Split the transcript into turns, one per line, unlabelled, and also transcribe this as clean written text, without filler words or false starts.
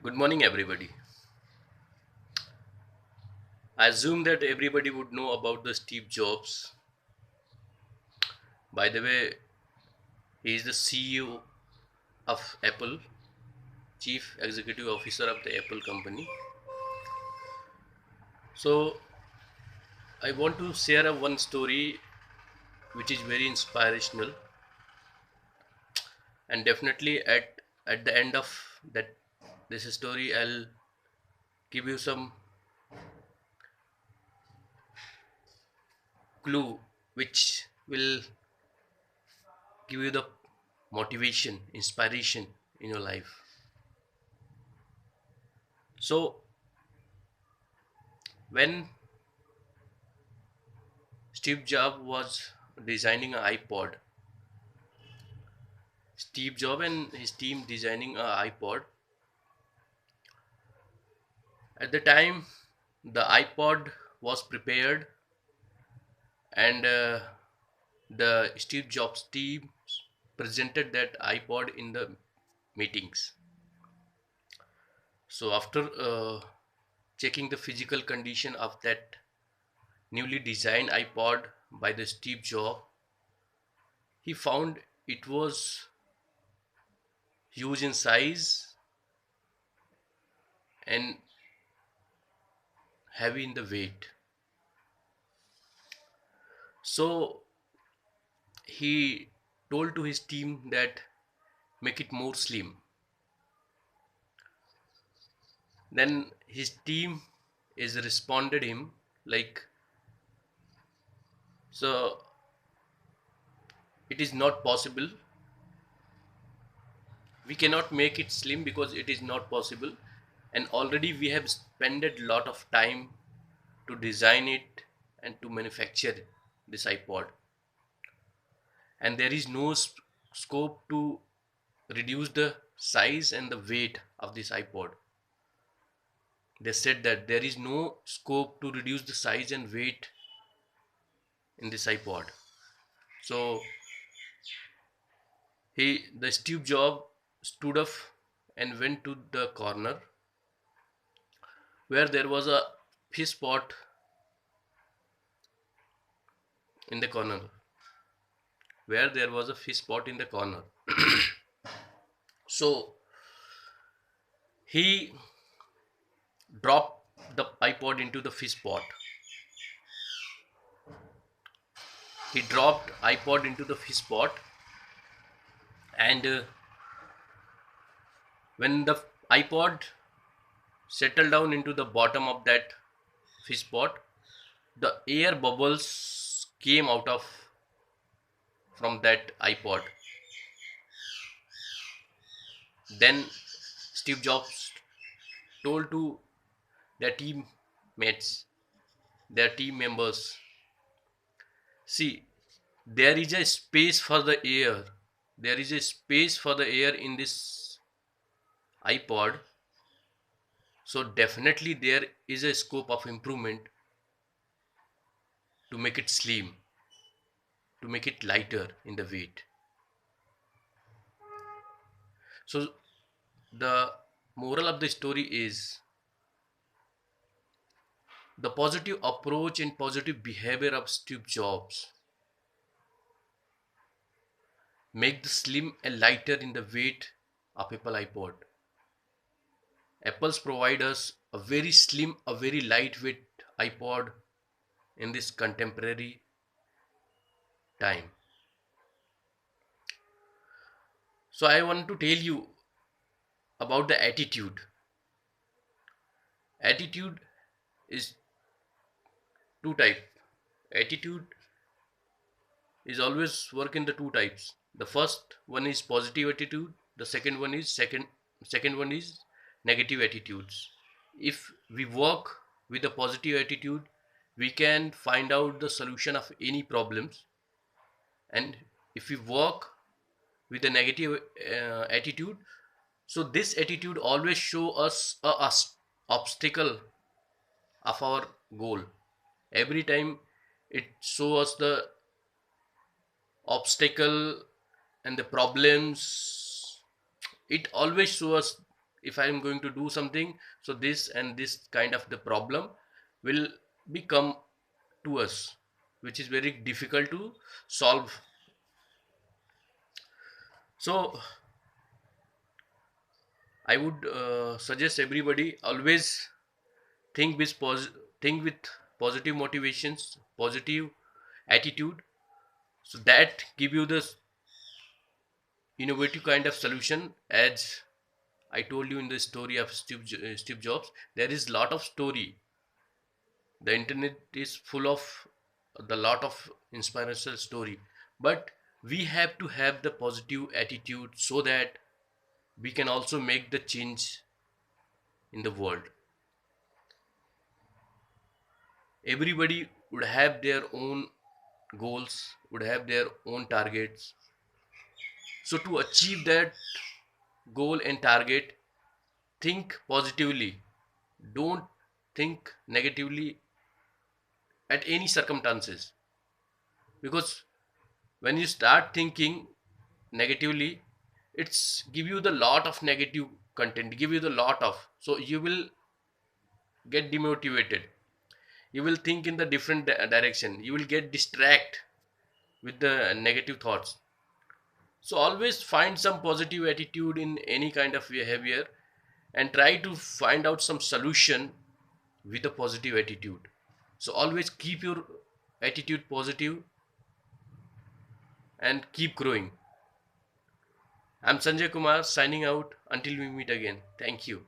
Good morning, everybody. I assume that everybody would know about the Steve Jobs. By the way, he is the CEO of Apple, Chief Executive Officer of the Apple company. So, I want to share one story which is very inspirational, and definitely at the end of that this story, I'll give you some clue which will give you the motivation, inspiration in your life. So, when Steve Jobs was designing an iPod. Steve Jobs and his team designing an iPod. At the time, the iPod was prepared, and the Steve Jobs team presented that iPod in the meetings. So after checking the physical condition of that newly designed iPod by the Steve Jobs, he found it was huge in size and heavy in the weight. So he told to his team that make it more slim. Then his team is responded him like, so it is not possible, we cannot make it slim because it is not possible, and already we have spent a lot of time to design it and to manufacture this iPod, and there is no scope to reduce the size and the weight of this iPod. They said that there is no scope to reduce the size and weight in this iPod. So the Steve Jobs stood up and went to the corner where there was a fish pot in the corner. Where there was a fish pot in the corner. So he dropped the iPod into the fish pot. He dropped iPod into the fish pot, and when the iPod settled down into the bottom of that fish pot, the air bubbles came out of from that iPod. Then Steve Jobs told to their teammates, their team members, see, there is a space for the air. There is a space for the air in this iPod. So definitely there is a scope of improvement to make it slim, to make it lighter in the weight. So the moral of the story is the positive approach and positive behavior of Steve Jobs make the slim and lighter in the weight of Apple iPod. Apple's provide us a very slim, a very lightweight iPod in this contemporary time. So I want to tell you about the attitude. Attitude is two type. Attitude is always work in the two types. The first one is positive attitude. The second one is negative attitudes. If we work with a positive attitude, we can find out the solution of any problems, and if we work with a negative attitude, so this attitude always show us obstacle of our goal. Every time it show us the obstacle and the problems. It always show us if I am going to do something, so this and this kind of the problem will become to us, which is very difficult to solve. So I would suggest everybody always think with think with positive motivations, positive attitude, so that give you the innovative kind of solution. As I told you in the story of Steve Jobs, there is lot of story. The internet is full of the lot of inspirational story, but we have to have the positive attitude so that we can also make the change in the world. Everybody would have their own goals, would have their own targets. So to achieve that goal and target, think positively. Don't think negatively at any circumstances, because when you start thinking negatively, it's give you the lot of negative content, give you the lot of, so you will get demotivated, you will think in the different direction, you will get distract with the negative thoughts. So always find some positive attitude in any kind of behavior, and try to find out some solution with a positive attitude. So always keep your attitude positive and keep growing. I'm Sanjay Kumar signing out until we meet again. Thank you.